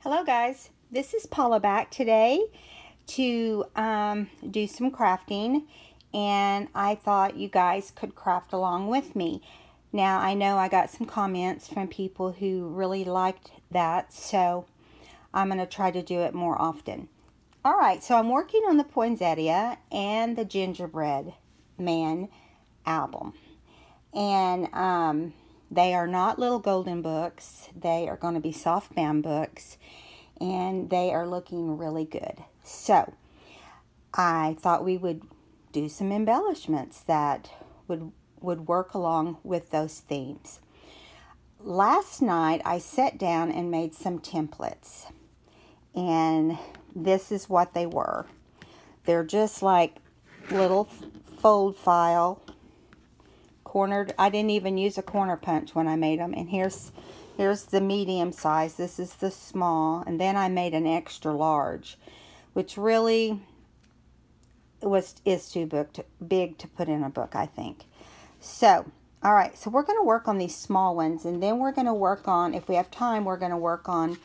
Hello guys, this is Paula back today to do some crafting, and I thought you guys could craft along with me. Now I know I got some comments from people who really liked that, so I'm going to try to do it more often. Alright, so I'm working on the Poinsettia and the Gingerbread Man album, and they are not little golden books. They are going to be soft bound books, and they are looking really good. So I thought we would do some embellishments that would work along with those themes. Last night I sat down and made some templates, and this is what they were. They're just like little fold file cornered. I didn't even use a corner punch when I made them. And here's the medium size. This is the small, and then I made an extra large, which really is too big to put in a book, I think. So, all right. So we're going to work on these small ones, and then we're going to work on, if we have time, we're going to work on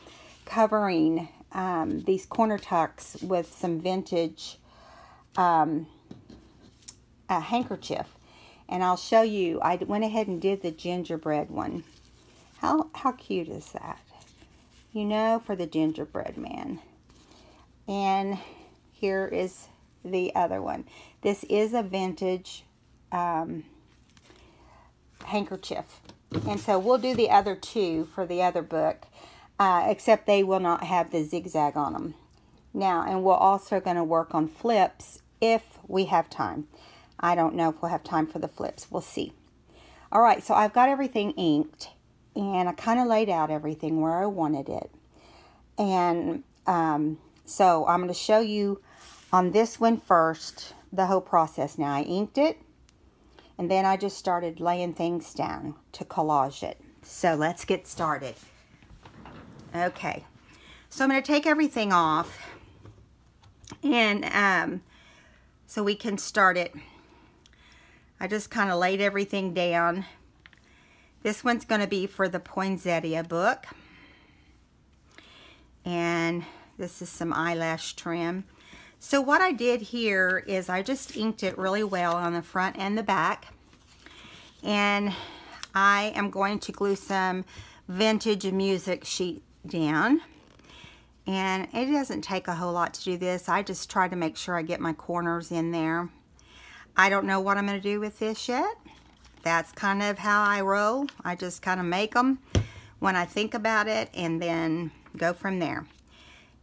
covering these corner tucks with some vintage handkerchief. And I'll show you, I went ahead and did the gingerbread one. How cute is that? You know, for the gingerbread man. And here is the other one. This is a vintage handkerchief. And so we'll do the other two for the other book, except they will not have the zigzag on them. Now, and we're also going to work on flips if we have time. I don't know if we'll have time for the flips. We'll see. All right, so I've got everything inked, and I kind of laid out everything where I wanted it. And so I'm going to show you on this one first the whole process. Now, I inked it, and then I just started laying things down to collage it. So let's get started. Okay, so I'm going to take everything off, and so we can start it. I just kind of laid everything down. This one's going to be for the Poinsettia book. And this is some eyelash trim. So what I did here is I just inked it really well on the front and the back. And I am going to glue some vintage music sheet down. And it doesn't take a whole lot to do this. I just try to make sure I get my corners in there. I don't know what I'm going to do with this yet. That's kind of how I roll. I just kind of make them when I think about it and then go from there.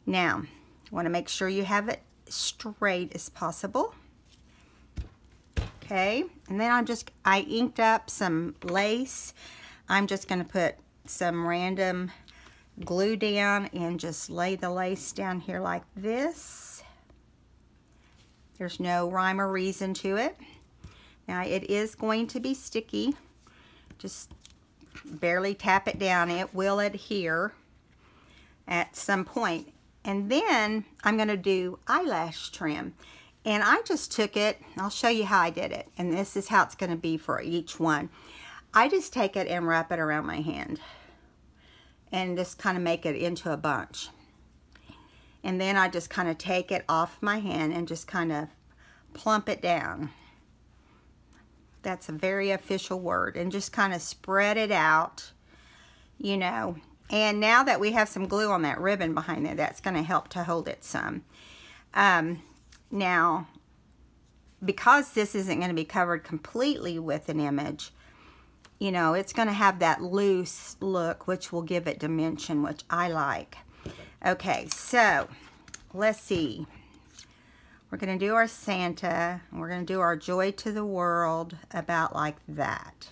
Now, you want to make sure you have it straight as possible. Okay, and then I inked up some lace. I'm just going to put some random glue down and just lay the lace down here like this. There's no rhyme or reason to it. Now it is going to be sticky. Just barely tap it down. It will adhere at some point. And then I'm going to do eyelash trim. And I just took it. I'll show you how I did it. And this is how it's going to be for each one. I just take it and wrap it around my hand. And just kind of make it into a bunch. And then I just kind of take it off my hand and just kind of plump it down. That's a very official word. And just kind of spread it out, you know. And now that we have some glue on that ribbon behind there, that's going to help to hold it some. Now, because this isn't going to be covered completely with an image, you know, it's going to have that loose look, which will give it dimension, which I like. Okay, so let's see. We're going to do our Santa, and we're going to do our Joy to the World about like that.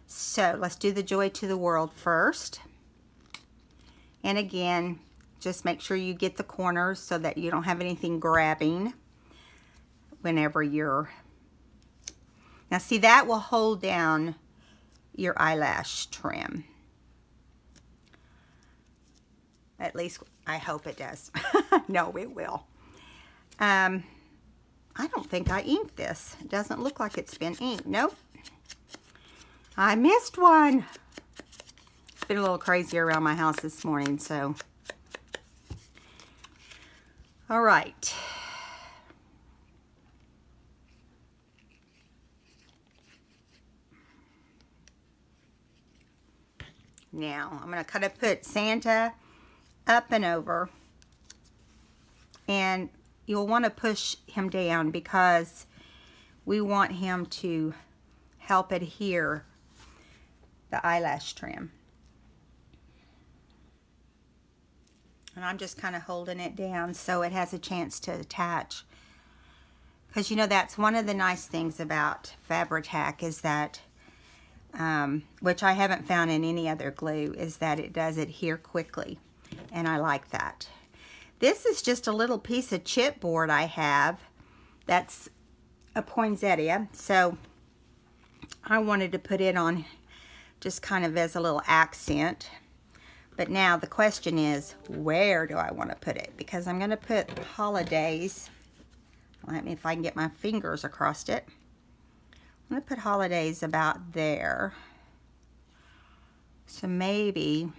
So let's do the Joy to the World first. And again, just make sure you get the corners so that you don't have anything grabbing whenever you're... Now see, that will hold down your eyelash trim. At least I hope it does. No, it will. I don't think I inked this. It doesn't look like it's been inked. Nope. I missed one. It's been a little crazy around my house this morning, so All right. Now, I'm going to kind of put Santa up and over. And you'll want to push him down because we want him to help adhere the eyelash trim. And I'm just kind of holding it down so it has a chance to attach. Because you know, that's one of the nice things about Fabri-Tac is that, which I haven't found in any other glue, is that it does adhere quickly. And I like that. This is just a little piece of chipboard I have. That's a poinsettia. So I wanted to put it on just kind of as a little accent. But now the question is, where do I want to put it? Because I'm going to put holidays. Let me, if I can get my fingers across it. I'm going to put holidays about there. So maybe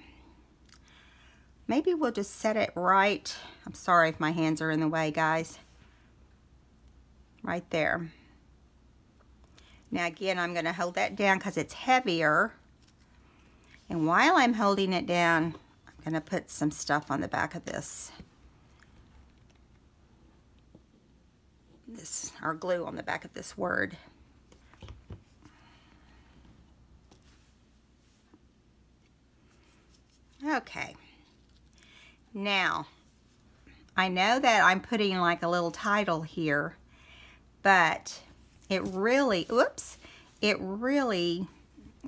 we'll just set it right. I'm sorry if my hands are in the way, guys. Right there. Now again, I'm going to hold that down because it's heavier. And while I'm holding it down, I'm going to put some stuff on the back of this. Our glue on the back of this word. Okay. Now, I know that I'm putting like a little title here, but it really, it really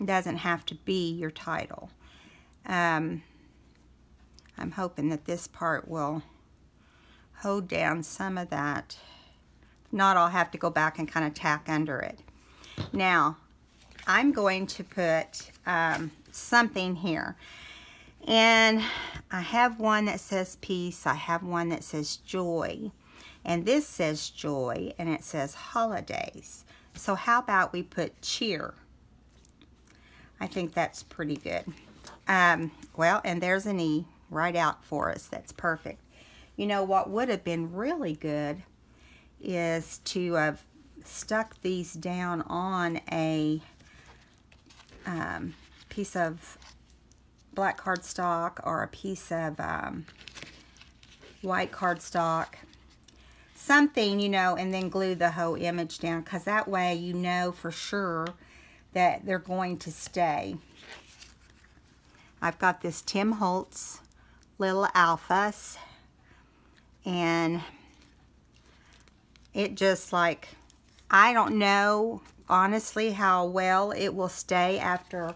doesn't have to be your title. I'm hoping that this part will hold down some of that. If not, I'll have to go back and kind of tack under it. Now, I'm going to put something here. And I have one that says peace. I have one that says joy. And this says joy, and it says holidays. So how about we put cheer? I think that's pretty good. Well, and there's an E right out for us. That's perfect. You know, what would have been really good is to have stuck these down on a piece of black cardstock or a piece of white cardstock. Something, you know, and then glue the whole image down, because that way you know for sure that they're going to stay. I've got this Tim Holtz Little Alphas, and it just like, I don't know honestly how well it will stay after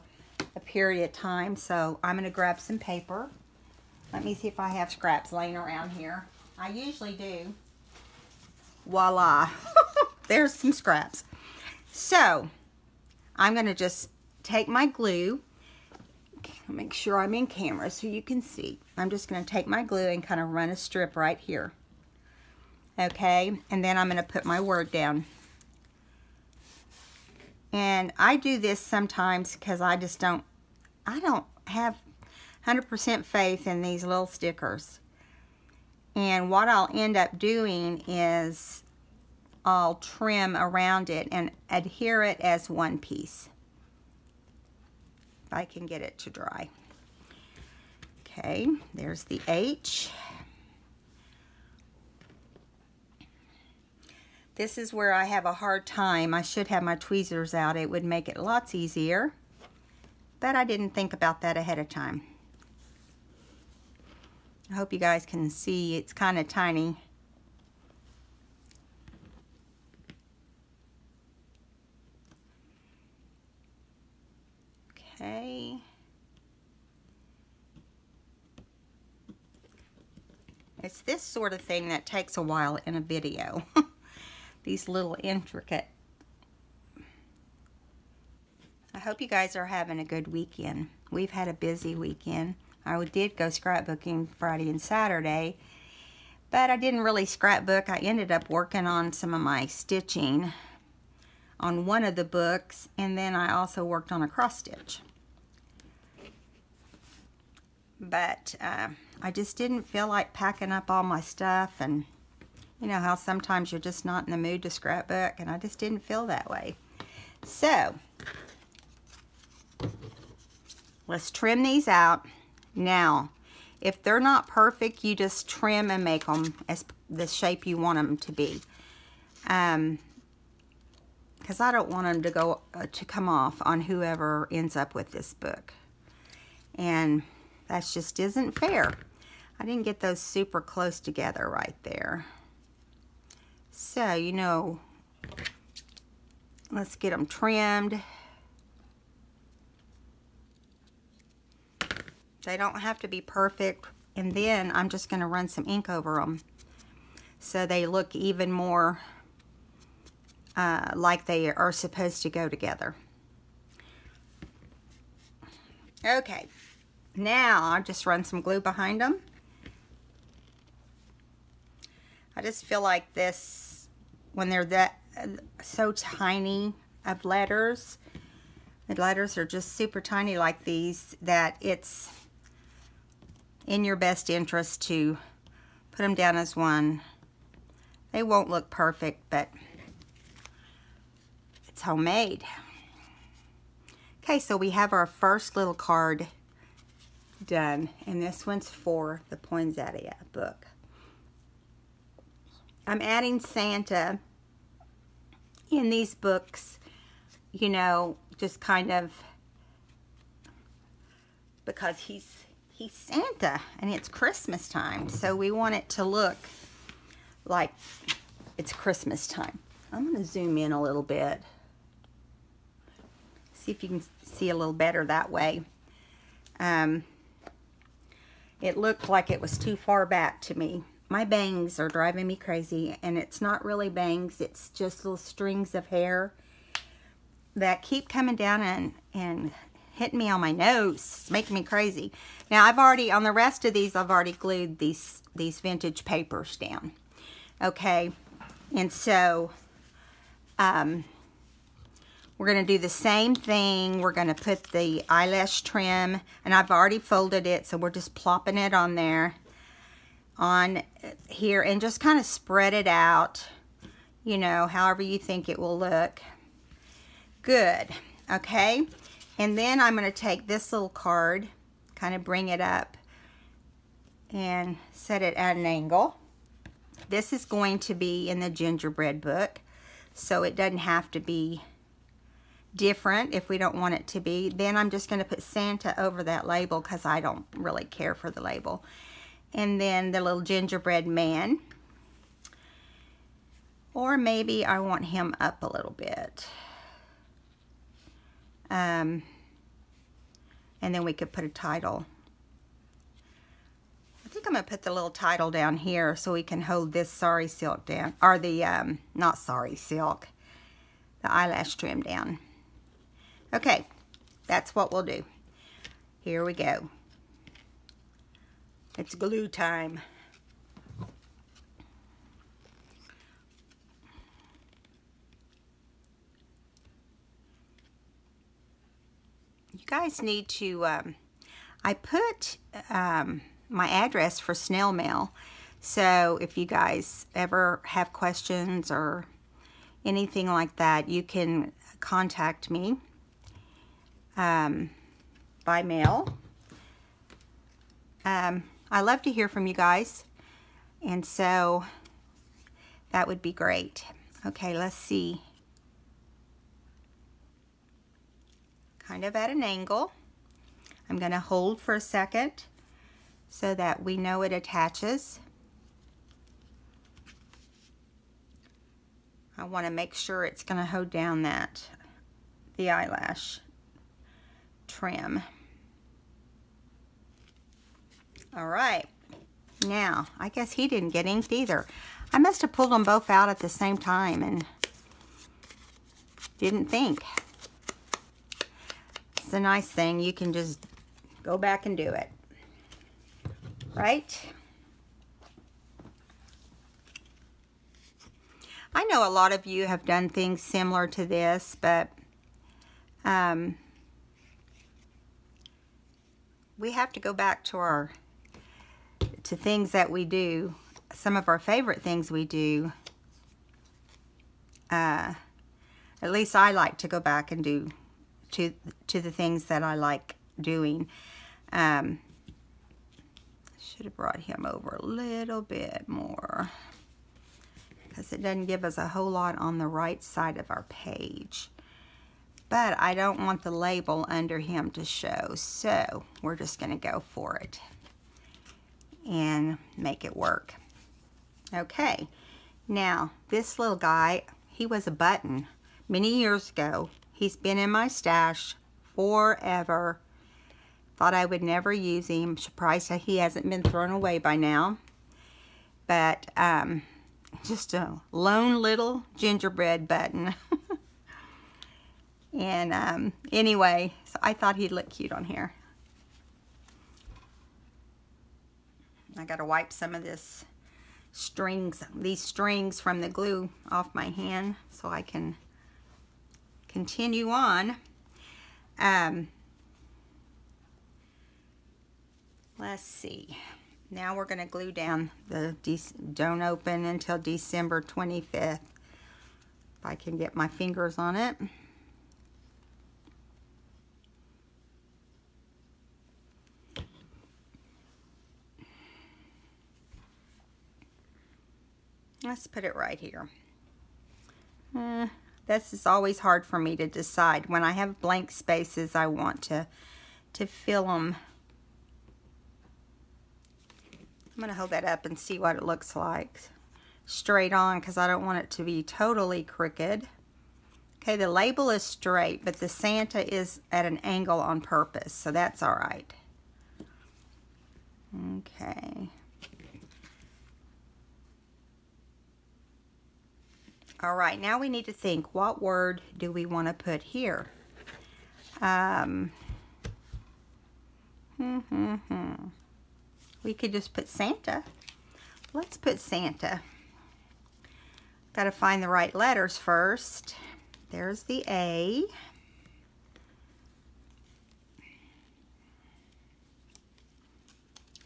a period of time, so I'm going to grab some paper. Let me see if I have scraps laying around here. I usually do. Voila. There's some scraps. So I'm going to just take my glue. Make sure I'm in camera so you can see. I'm just going to take my glue and kind of run a strip right here. Okay, and then I'm going to put my word down. And I do this sometimes because I don't have 100% faith in these little stickers. And what I'll end up doing is I'll trim around it and adhere it as one piece. If I can get it to dry. Okay, there's the H. This is where I have a hard time. I should have my tweezers out. It would make it lots easier. But I didn't think about that ahead of time. I hope you guys can see. It's kind of tiny. Okay. It's this sort of thing that takes a while in a video. These little intricate. I hope you guys are having a good weekend. We've had a busy weekend. I did go scrapbooking Friday and Saturday, but I didn't really scrapbook. I ended up working on some of my stitching on one of the books, and then I also worked on a cross stitch. But I just didn't feel like packing up all my stuff and You know how sometimes you're just not in the mood to scrapbook, and I just didn't feel that way. So, let's trim these out. Now, if they're not perfect, you just trim and make them as the shape you want them to be. Because I don't want them to come off on whoever ends up with this book. And that just isn't fair. I didn't get those super close together right there. So, you know, let's get them trimmed. They don't have to be perfect. And then I'm just going to run some ink over them so they look even more like they are supposed to go together. Okay, now I'll just run some glue behind them. I just feel like this, when they're that so tiny of letters, the letters are just super tiny like these, that it's in your best interest to put them down as one. They won't look perfect, but it's homemade. Okay, so we have our first little card done, and this one's for the Poinsettia book. I'm adding Santa in these books, you know, just kind of because he's Santa and it's Christmas time, so we want it to look like it's Christmas time. I'm going to zoom in a little bit. See if you can see a little better that way. It looked like it was too far back to me. My bangs are driving me crazy, and it's not really bangs, it's just little strings of hair that keep coming down and hitting me on my nose. It's making me crazy. Now I've already, on the rest of these, I've already glued these vintage papers down. Okay, and so we're going to do the same thing. We're going to put the eyelash trim, and I've already folded it, so we're just plopping it on there, on here, and just kind of spread it out, you know, however you think it will look. Good. Okay, and then I'm going to take this little card, kind of bring it up and set it at an angle. This is going to be in the gingerbread book, so it doesn't have to be different if we don't want it to be. Then I'm just going to put Santa over that label because I don't really care for the label. And then the little gingerbread man. Or maybe I want him up a little bit. And then we could put a title. I think I'm going to put the little title down here so we can hold this sari silk down. Or the, not sari silk, the eyelash trim down. Okay, that's what we'll do. Here we go. It's glue time. You guys need to, I put my address for snail mail, so if you guys ever have questions or anything like that, you can contact me by mail. I love to hear from you guys, and so that would be great. Okay, let's see. Kind of at an angle. I'm going to hold for a second so that we know it attaches. I want to make sure it's going to hold down the eyelash trim. All right. Now, I guess he didn't get inked either. I must have pulled them both out at the same time and didn't think. It's a nice thing. You can just go back and do it. Right? I know a lot of you have done things similar to this, but we have to go back to things that we do some of our favorite things we do, at least I like to go back and do to the things that I like doing. Should have brought him over a little bit more, because it doesn't give us a whole lot on the right side of our page. But I don't want the label under him to show, so we're just going to go for it and make it work. Okay, now this little guy, he was a button many years ago. He's been in my stash forever. Thought I would never use him. Surprised that he hasn't been thrown away by now. But just a lone little gingerbread button. And anyway, so I thought he'd look cute on here. I gotta wipe some of these strings from the glue off my hand so I can continue on. Let's see. Now we're gonna glue down the don't open until December 25th. If I can get my fingers on it. Let's put it right here. This is always hard for me to decide. When I have blank spaces, I want to fill them. I'm going to hold that up and see what it looks like. Straight on, because I don't want it to be totally crooked. Okay, the label is straight, but the Santa is at an angle on purpose, so that's all right. Okay. All right, now we need to think, what word do we want to put here? We could just put Santa. Let's put Santa. Got to find the right letters first. There's the A.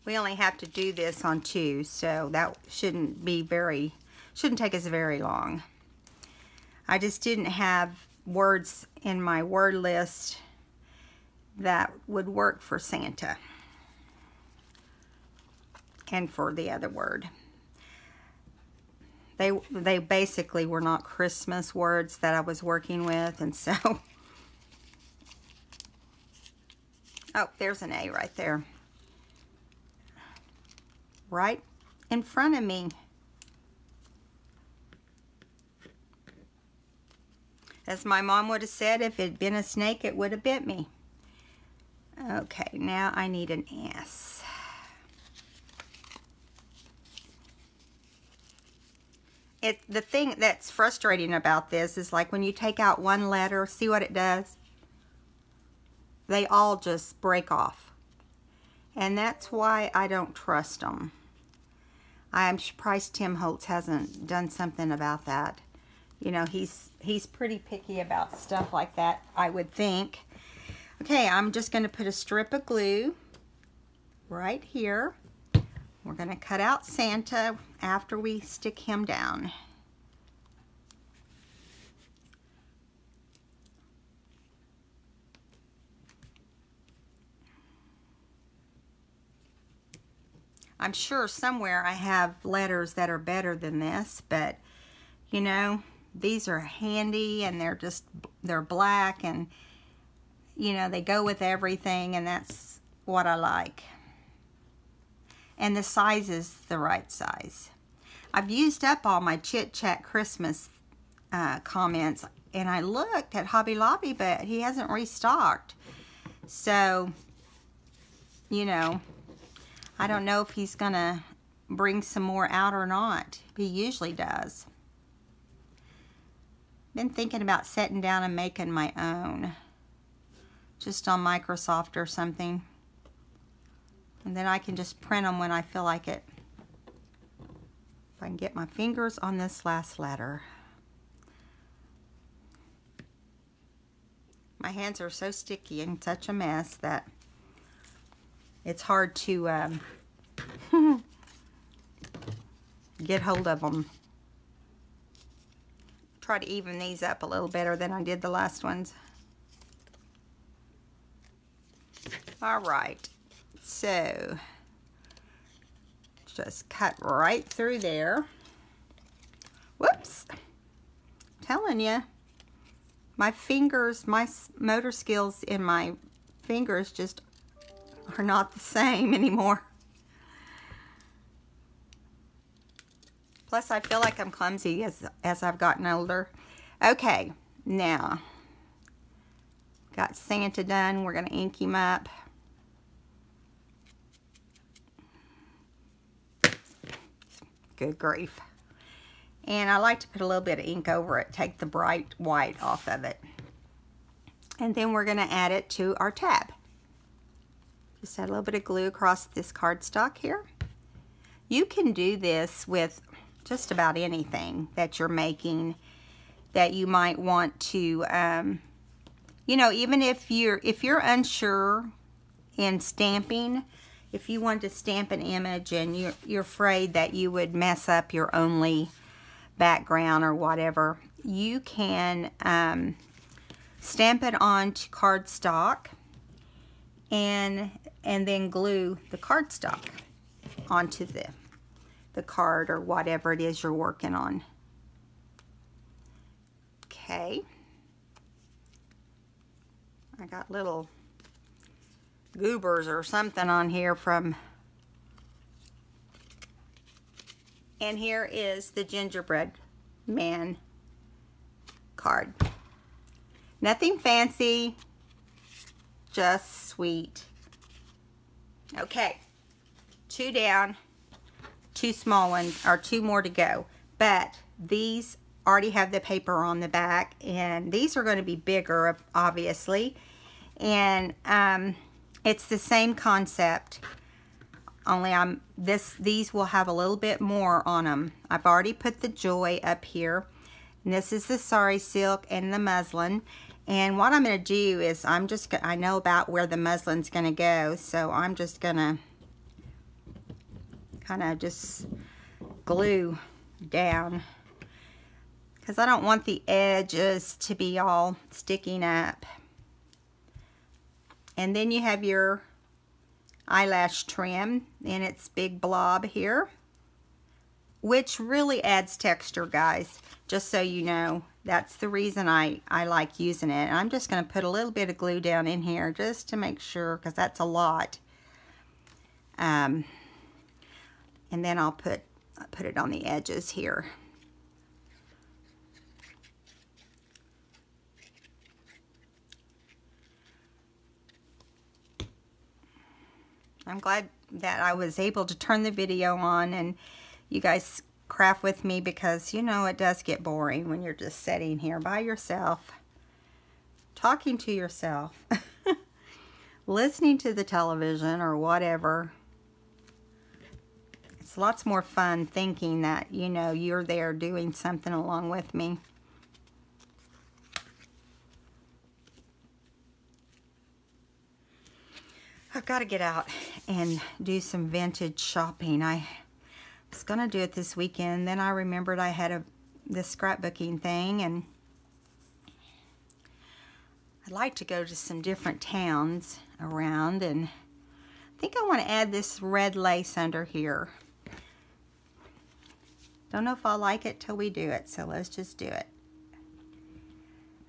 We only have to do this on 2, so that shouldn't take us very long. I just didn't have words in my word list that would work for Santa and for the other word. They basically were not Christmas words that I was working with, and so oh, there's an A right there, right in front of me. As my mom would have said, if it had been a snake, it would have bit me. Okay, now I need an S. The thing that's frustrating about this is, like, when you take out one letter, see what it does? They all just break off. And that's why I don't trust them. I'm surprised Tim Holtz hasn't done something about that. You know, he's pretty picky about stuff like that, I would think. Okay, I'm just going to put a strip of glue right here. We're going to cut out Santa after we stick him down. I'm sure somewhere I have letters that are better than this, but you know, these are handy, and they're black, and you know, they go with everything, and that's what I like. And the size is the right size. I've used up all my Chit Chat Christmas comments, and I looked at Hobby Lobby, but he hasn't restocked. So, you know, I don't know if he's gonna bring some more out or not. He usually does. Been thinking about sitting down and making my own, just on Microsoft or something, and then I can just print them when I feel like it. If I can get my fingers on this last letter. My hands are so sticky and such a mess that it's hard to get hold of them. Try to even these up a little better than I did the last ones. All right, so just cut right through there. Whoops, telling you, my fingers, my motor skills in my fingers just are not the same anymore. Plus, I feel like I'm clumsy as I've gotten older. Okay, now, got Santa done. We're going to ink him up. Good grief. And I like to put a little bit of ink over it, take the bright white off of it. And then we're going to add it to our tab. Just add a little bit of glue across this cardstock here. You can do this with just about anything that you're making that you might want to, you know, even if you're unsure in stamping, if you want to stamp an image and you're afraid that you would mess up your only background or whatever, you can stamp it onto cardstock and then glue the cardstock onto the card or whatever it is you're working on. Okay. I got little goobers or something on here from, and here is the gingerbread man card. Nothing fancy, just sweet. Okay, 2 down, 2 small ones, or 2 more to go. But these already have the paper on the back, and these are going to be bigger, obviously. And it's the same concept, only these will have a little bit more on them. I've already put the Joy up here. And this is the Sari Silk and the muslin. And what I'm going to do is I know about where the muslin's going to go, so I'm just going to kind of just glue down, because I don't want the edges to be all sticking up. And then you have your eyelash trim in its big blob here, which really adds texture, guys, just so you know. That's the reason I like using it. And I'm just going to put a little bit of glue down in here just to make sure, because that's a lot. And then I'll put it on the edges here. I'm glad that I was able to turn the video on and you guys craft with me, because you know it does get boring when you're just sitting here by yourself, talking to yourself, listening to the television or whatever. It's lots more fun thinking that, you know, you're there doing something along with me. I've got to get out and do some vintage shopping. I was going to do it this weekend, then I remembered I had this scrapbooking thing, and I'd like to go to some different towns around, and I think I want to add this red lace under here. Don't know if I'll like it till we do it, so let's just do it.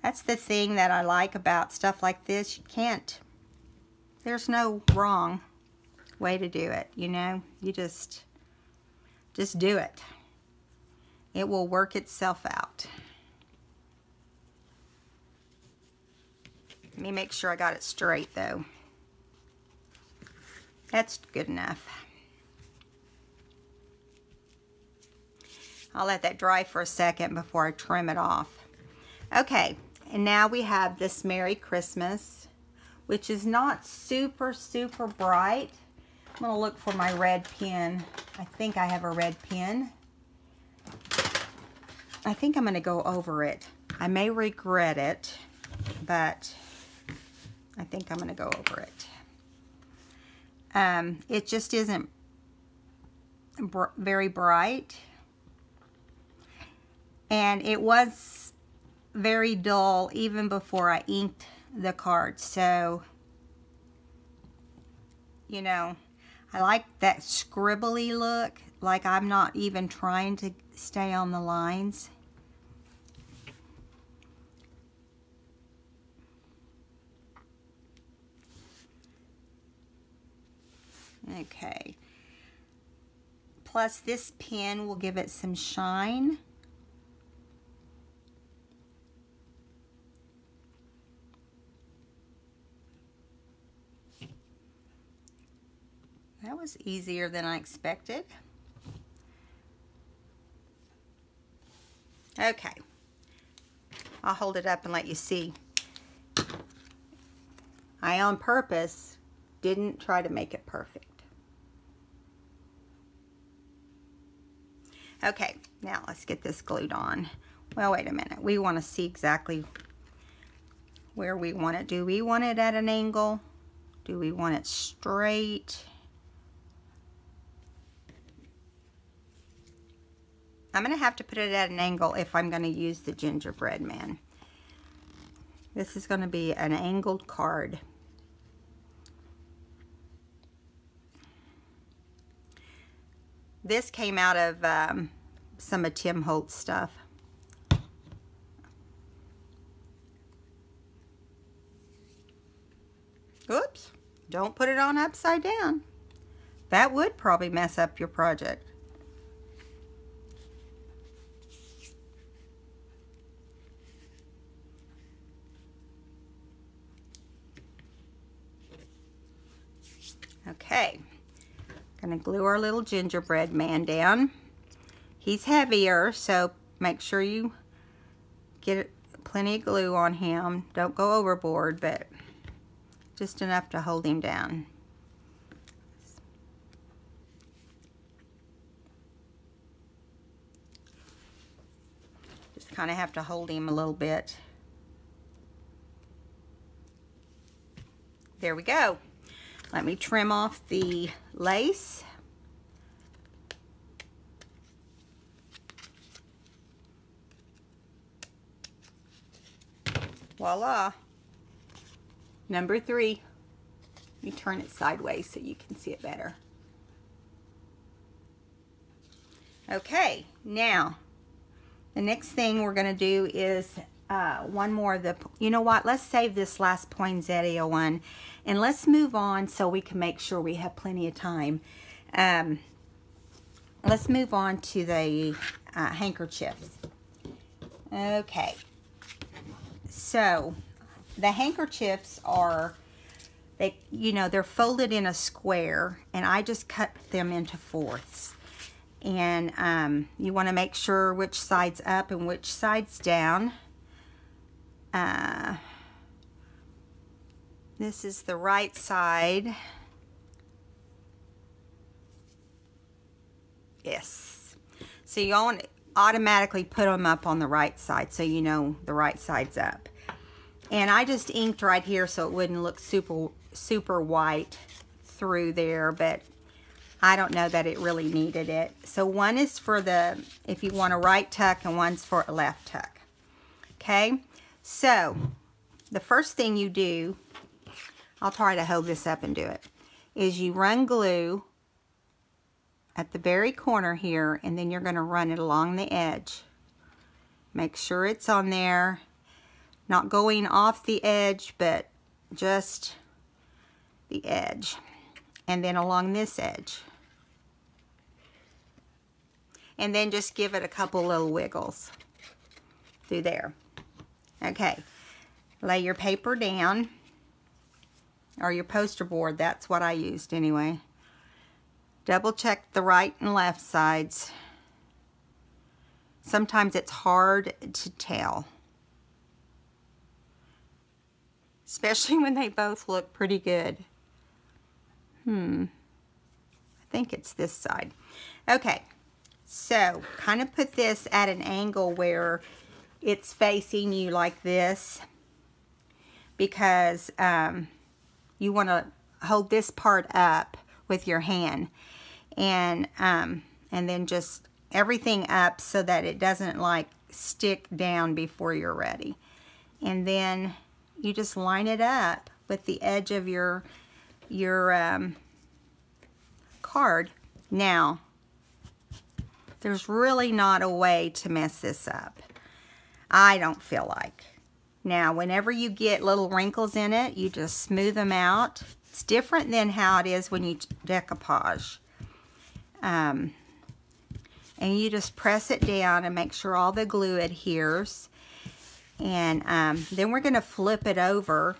That's the thing that I like about stuff like this. You can't, there's no wrong way to do it, you know. You just do it. It will work itself out. Let me make sure I got it straight though. That's good enough. I'll let that dry for a second before I trim it off. Okay, and now we have this Merry Christmas, which is not super, super bright. I'm going to look for my red pen. I think I have a red pen. I think I'm going to go over it. I may regret it, but I think I'm going to go over it. It just isn't very bright. And it was very dull even before I inked the card. So, you know, I like that scribbly look, like I'm not even trying to stay on the lines. Okay. Plus this pen will give it some shine. That was easier than I expected. Okay. I'll hold it up and let you see. I on purpose didn't try to make it perfect. Okay, now let's get this glued on. Well, wait a minute. We want to see exactly where we want it. Do we want it at an angle? Do we want it straight? I'm going to have to put it at an angle if I'm going to use the gingerbread man. This is going to be an angled card. This came out of some of Tim Holtz stuff. Oops, don't put it on upside down. That would probably mess up your project. Okay, gonna glue our little gingerbread man down. He's heavier, so make sure you get plenty of glue on him. Don't go overboard, but just enough to hold him down. Just kind of have to hold him a little bit. There we go. Let me trim off the lace. Voila. Number 3. Let me turn it sideways so you can see it better. Okay, now the next thing we're going to do is one more of the, you know what, let's save this last poinsettia one and let's move on so we can make sure we have plenty of time. Let's move on to the handkerchiefs. Okay, so the handkerchiefs are, they're folded in a square, and I just cut them into fourths. And you want to make sure which side's up and which side's down. This is the right side. Yes. So you want to automatically put them up on the right side so you know the right side's up. And I just inked right here so it wouldn't look super white through there, but I don't know that it really needed it. So one is for the, if you want a right tuck, and one's for a left tuck. Okay, so the first thing you do, I'll try to hold this up and do it, is you run glue at the very corner here, and then you're going to run it along the edge. Make sure it's on there, not going off the edge, but just the edge. And then along this edge. And then just give it a couple little wiggles through there. Okay, lay your paper down, or your poster board. That's what I used anyway. Double check the right and left sides. Sometimes it's hard to tell, especially when they both look pretty good. I think it's this side. Okay, so kind of put this at an angle where it's facing you like this, because you want to hold this part up with your hand, and then just everything up so that it doesn't like stick down before you're ready. And then you just line it up with the edge of your card. Now, there's really not a way to mess this up. I don't feel like. Now, whenever you get little wrinkles in it, you just smooth them out. It's different than how it is when you decoupage. And you just press it down and make sure all the glue adheres. And then we're going to flip it over.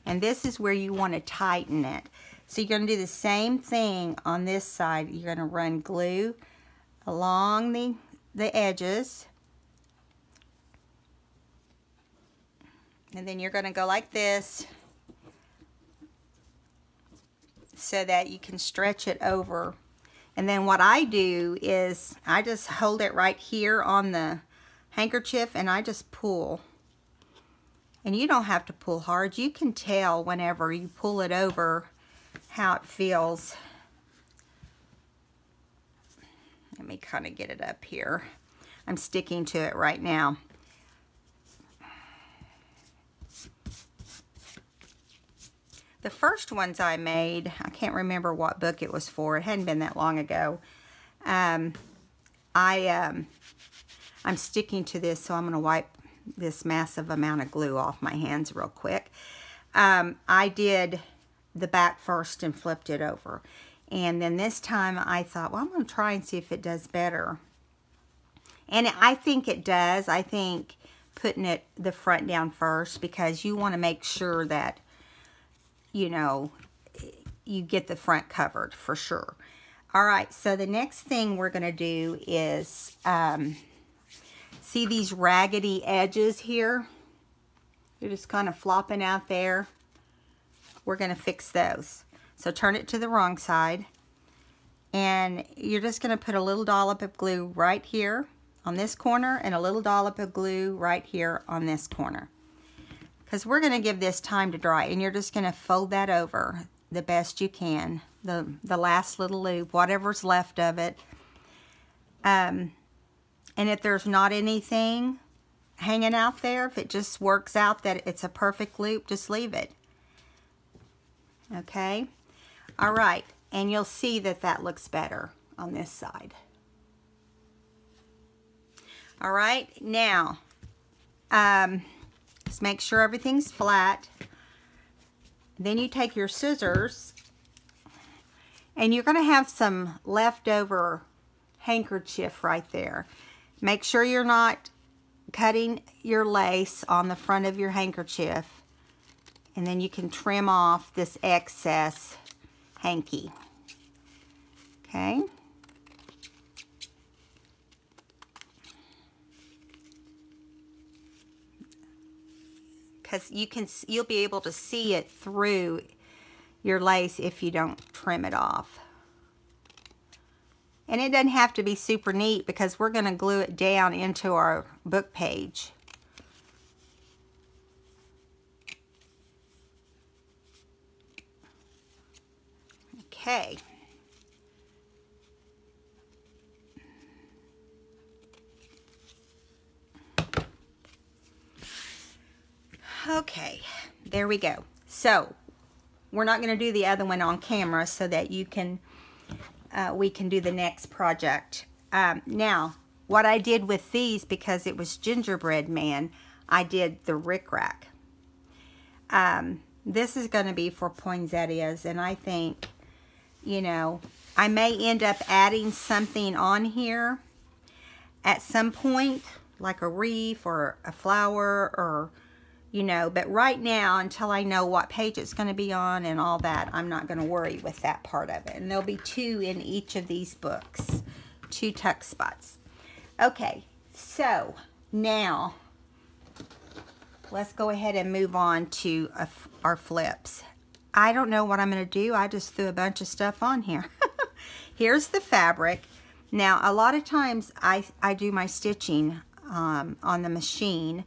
And this is where you want to tighten it. So you're going to do the same thing on this side. You're going to run glue along the edges. And then you're going to go like this so that you can stretch it over. And then what I do is I just hold it right here on the handkerchief and I just pull. And you don't have to pull hard. You can tell whenever you pull it over how it feels. Let me kind of get it up here. I'm sticking to it right now. The first ones I made, I can't remember what book it was for. It hadn't been that long ago. I'm sticking to this, so I'm going to wipe this massive amount of glue off my hands real quick. I did the back first and flipped it over. And then this time I thought, well, I'm going to try and see if it does better. And I think it does. I think putting the front down first, because you want to make sure that, you know, you get the front covered for sure. All right, so the next thing we're going to do is, see these raggedy edges here? They're just kind of flopping out there. We're going to fix those. So turn it to the wrong side. And you're just going to put a little dollop of glue right here on this corner and a little dollop of glue right here on this corner. Because we're going to give this time to dry, and you're just going to fold that over the best you can. The last little loop, whatever's left of it. And if there's not anything hanging out there, if it just works out that it's a perfect loop, just leave it. Okay? All right. And you'll see that that looks better on this side. All right. Now, just make sure everything's flat. Then you take your scissors, and you're going to have some leftover handkerchief right there. Make sure you're not cutting your lace on the front of your handkerchief, and then you can trim off this excess hanky. Okay? Because you'll be able to see it through your lace if you don't trim it off. And it doesn't have to be super neat, because we're going to glue it down into our book page. Okay. Okay, there we go. So, we're not going to do the other one on camera so that you can, we can do the next project. Now, what I did with these, because it was gingerbread man, I did the rickrack. This is going to be for poinsettias, and I think, you know, I may end up adding something on here at some point, like a wreath or a flower, or, you know, but right now, until I know what page it's going to be on and all that, I'm not going to worry with that part of it. And there'll be 2 in each of these books, 2 tuck spots. Okay, so now let's go ahead and move on to our flips. I don't know what I'm going to do. I just threw a bunch of stuff on here. Here's the fabric. Now, a lot of times I do my stitching on the machine,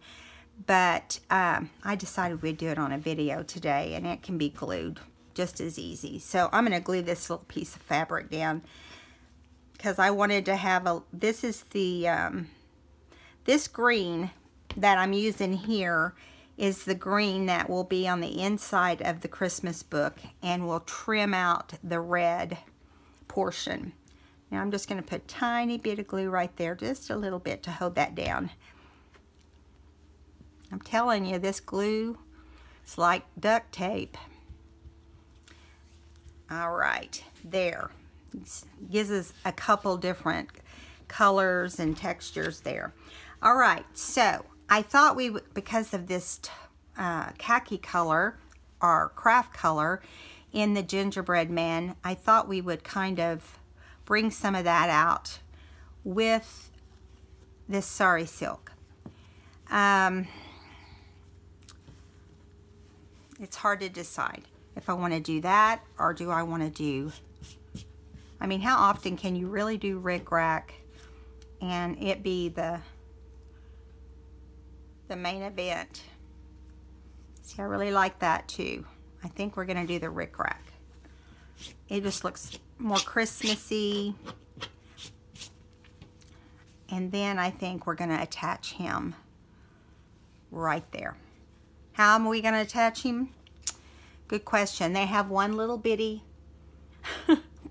but I decided we'd do it on a video today, and it can be glued just as easy. So I'm going to glue this little piece of fabric down, because I wanted to have this is the This green that I'm using here is the green that will be on the inside of the Christmas book, and will trim out the red portion. Now I'm just going to put a tiny bit of glue right there, just a little bit to hold that down. I'm telling you, this glue is like duct tape. All right, there. It gives us a couple different colors and textures there. All right, so I thought we would, because of this khaki color or craft color in the gingerbread man, I thought we would kind of bring some of that out with this sari silk. It's hard to decide if I want to do that, or do I want to do, I mean, how often can you really do rickrack and it be the main event? See, I really like that too. I think we're going to do the rickrack. It just looks more Christmassy. And then I think we're going to attach him right there. How am we going to attach him? Good question. They have one little bitty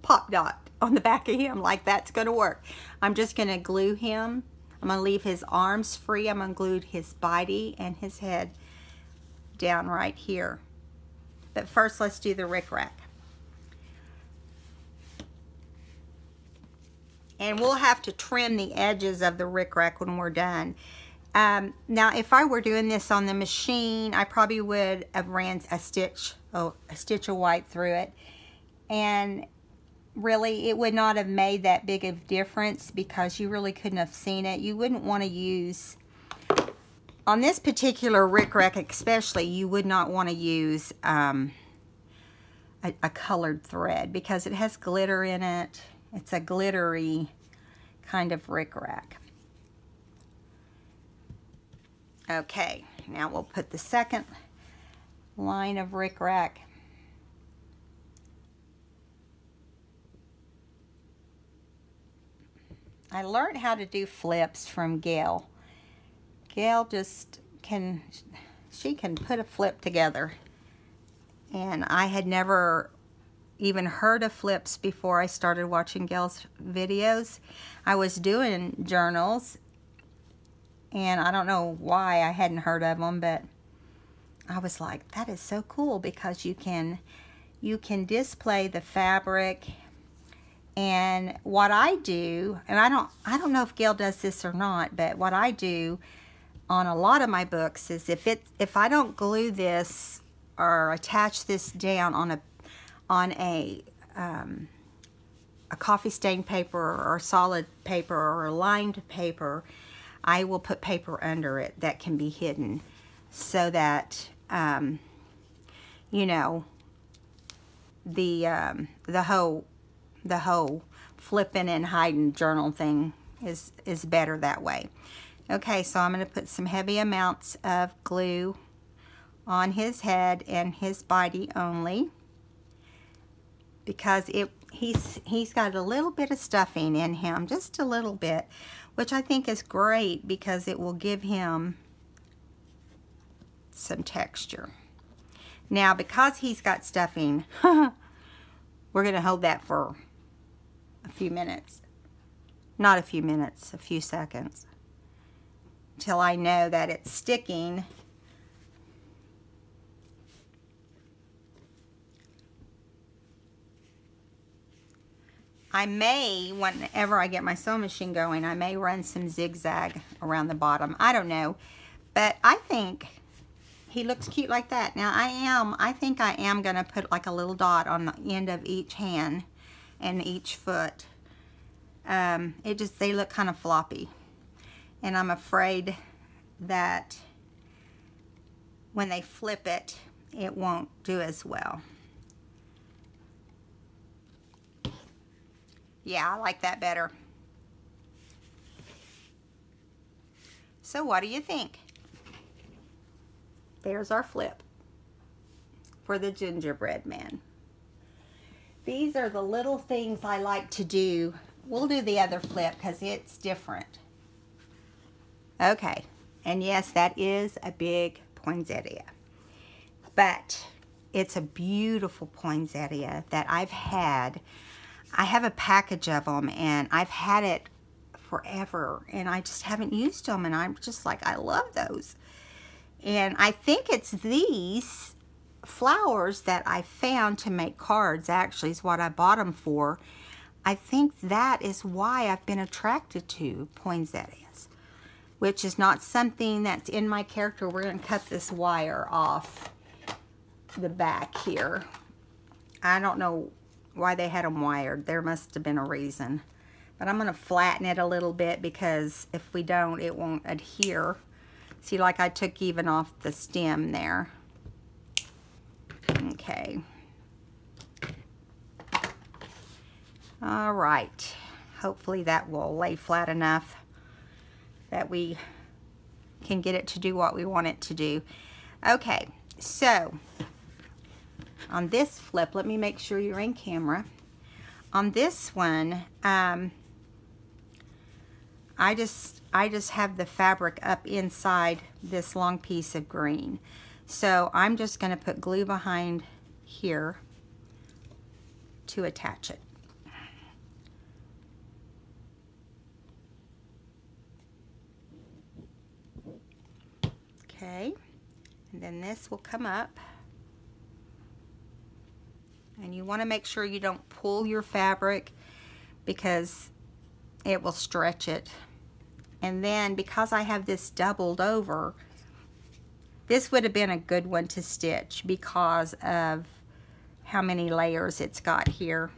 pop dot on the back of him, like that's going to work. I'm just going to glue him. I'm going to leave his arms free. I'm going to glue his body and his head down right here. But first, let's do the rickrack. And we'll have to trim the edges of the rickrack when we're done. Now, if I were doing this on the machine, I probably would have ran a stitch of white through it. And really, it would not have made that big of a difference because you really couldn't have seen it. You wouldn't want to use, on this particular rickrack especially, you would not want to use a colored thread because it has glitter in it. It's a glittery kind of rickrack. Okay, now we'll put the second line of rickrack. I learned how to do flips from Gail. Gail just she can put a flip together. And I had never even heard of flips before I started watching Gail's videos. I was doing journals, and I don't know why I hadn't heard of them, but I was like, that is so cool because you can display the fabric. And what I do, and I don't know if Gail does this or not, but what I do on a lot of my books is if I don't glue this or attach this down on a coffee stained paper or solid paper or lined paper, I will put paper under it that can be hidden so that you know, the whole flipping and hiding journal thing is better that way. Okay, so I'm going to put some heavy amounts of glue on his head and his body only because he's got a little bit of stuffing in him, just a little bit, which I think is great because it will give him some texture. Now, because he's got stuffing, we're going to hold that for a few minutes. Not a few minutes, a few seconds. Till I know that it's sticking. I may, whenever I get my sewing machine going, I may run some zigzag around the bottom. I don't know. But I think he looks cute like that. Now I think I am going to put like a little dot on the end of each hand and each foot. They look kind of floppy. And I'm afraid that when they flip it, it won't do as well. Yeah, I like that better. So what do you think? There's our flip for the gingerbread man. These are the little things I like to do. We'll do the other flip because it's different. Okay, and yes, that is a big poinsettia, but it's a beautiful poinsettia that I've had. I have a package of them, and I've had it forever, and I just haven't used them, and I'm just like, I love those. And I think it's these flowers that I found to make cards, actually, is what I bought them for. I think that is why I've been attracted to poinsettias, which is not something that's in my character. We're going to cut this wire off the back here. I don't know why they had them wired. There must have been a reason. But I'm going to flatten it a little bit, because if we don't, it won't adhere. See, like I took even off the stem there. Okay. All right. Hopefully that will lay flat enough that we can get it to do what we want it to do. Okay, so on this flip, let me make sure you're in camera. On this one, I just have the fabric up inside this long piece of green. So I'm just going to put glue behind here to attach it. Okay, and then this will come up. And you want to make sure you don't pull your fabric, because it will stretch it. And then, because I have this doubled over, this would have been a good one to stitch because of how many layers it's got here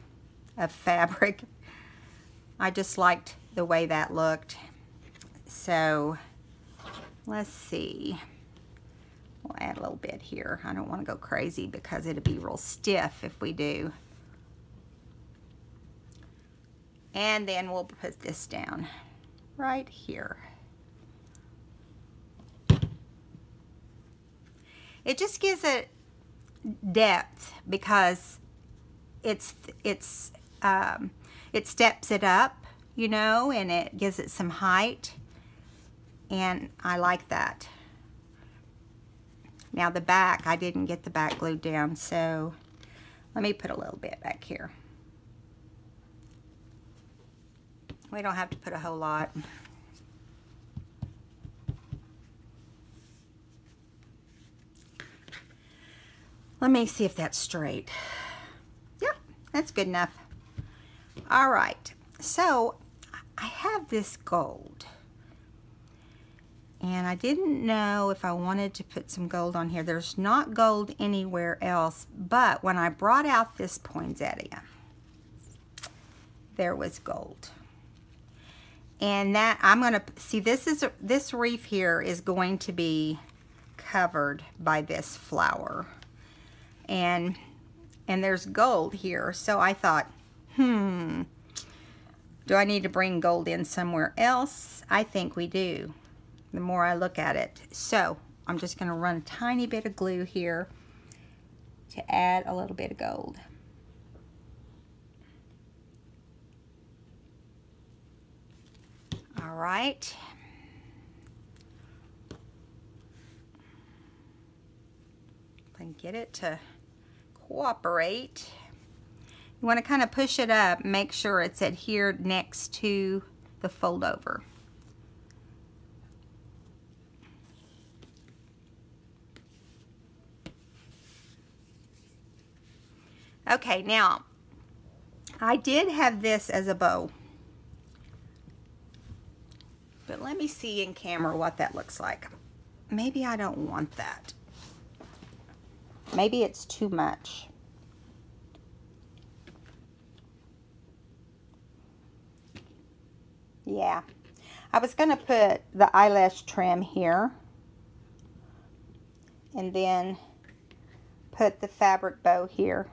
of fabric. I just liked the way that looked. So let's see. We'll add a little bit here. I don't want to go crazy because it'll be real stiff if we do. And then we'll put this down right here. It just gives it depth because it steps it up, you know, and it gives it some height, and I like that. Now the back, I didn't get the back glued down, so let me put a little bit back here. We don't have to put a whole lot. Let me see if that's straight. Yep, that's good enough. All right, so I have this gold. And I didn't know if I wanted to put some gold on here. There's not gold anywhere else, but when I brought out this poinsettia, there was gold. And that, I'm going to, see, this wreath here is going to be covered by this flower. And there's gold here. So I thought, do I need to bring gold in somewhere else? I think we do, the more I look at it. So I'm just going to run a tiny bit of glue here to add a little bit of gold. All right. If I can get it to cooperate. You want to kind of push it up, make sure it's adhered next to the fold over. Okay, now I did have this as a bow, but let me see in camera what that looks like. Maybe I don't want that. Maybe it's too much. Yeah, I was going to put the eyelash trim here and then put the fabric bow here.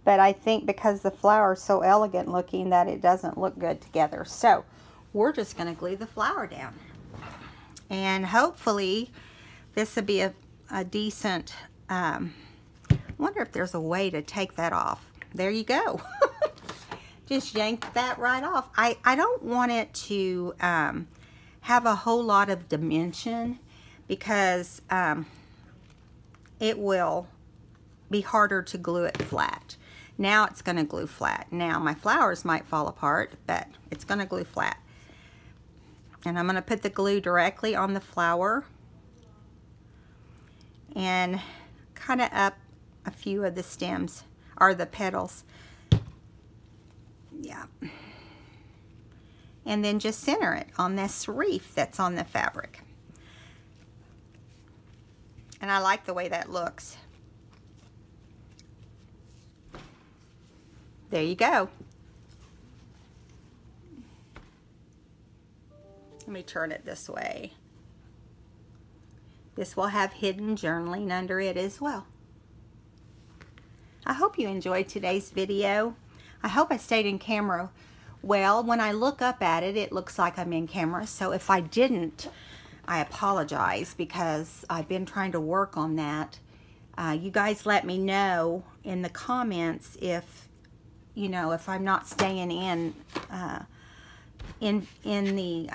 But I think because the flower is so elegant looking that it doesn't look good together. So we're just going to glue the flower down. And hopefully this will be a decent, I wonder if there's a way to take that off. There you go. Just yank that right off. I don't want it to have a whole lot of dimension, because it will be harder to glue it flat. Now it's going to glue flat. Now my flowers might fall apart, but it's going to glue flat. And I'm going to put the glue directly on the flower and kind of up a few of the stems, or the petals. Yeah. And then just center it on this wreath that's on the fabric. And I like the way that looks. There you go. Let me turn it this way. This will have hidden journaling under it as well. I hope you enjoyed today's video. I hope I stayed in camera well. When I look up at it, it looks like I'm in camera. So if I didn't, I apologize, because I've been trying to work on that. You guys let me know in the comments if, you know, if I'm not staying in the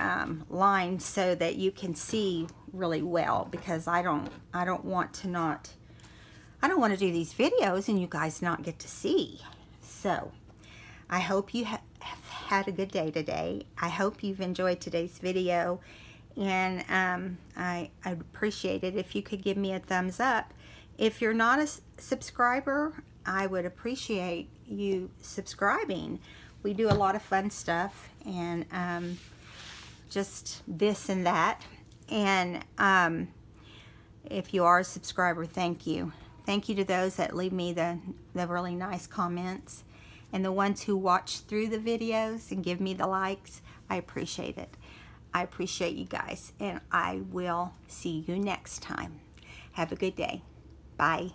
line so that you can see really well, because I don't want to do these videos and you guys not get to see. So I hope you have had a good day today. I hope you've enjoyed today's video, and I'd appreciate it if you could give me a thumbs up. If you're not a subscriber, I would appreciate you subscribing. We do a lot of fun stuff, and just this and that. And if you are a subscriber, thank you. Thank you to those that leave me the really nice comments, and the ones who watch through the videos and give me the likes. I appreciate it. I appreciate you guys, and I will see you next time. Have a good day. Bye.